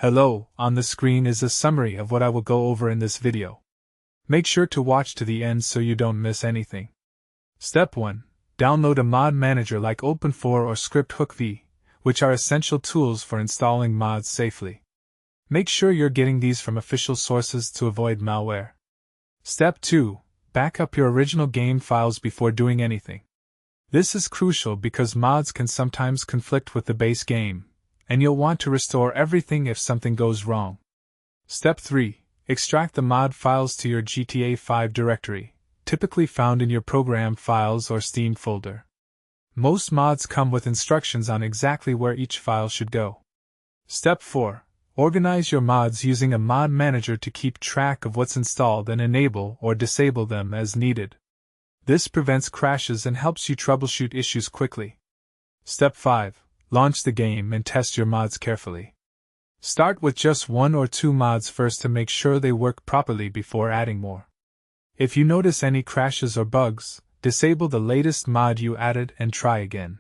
Hello, on the screen is a summary of what I will go over in this video. Make sure to watch to the end so you don't miss anything. Step 1. Download a mod manager like Open4 or ScriptHookV, which are essential tools for installing mods safely. Make sure you're getting these from official sources to avoid malware. Step 2. Back up your original game files before doing anything. This is crucial because mods can sometimes conflict with the base game, and you'll want to restore everything if something goes wrong. Step 3. Extract the mod files to your GTA 5 directory, typically found in your program files or Steam folder. Most mods come with instructions on exactly where each file should go. Step 4. Organize your mods using a mod manager to keep track of what's installed and enable or disable them as needed. This prevents crashes and helps you troubleshoot issues quickly. Step 5. Launch the game and test your mods carefully. Start with just 1 or 2 mods first to make sure they work properly before adding more. If you notice any crashes or bugs, disable the latest mod you added and try again.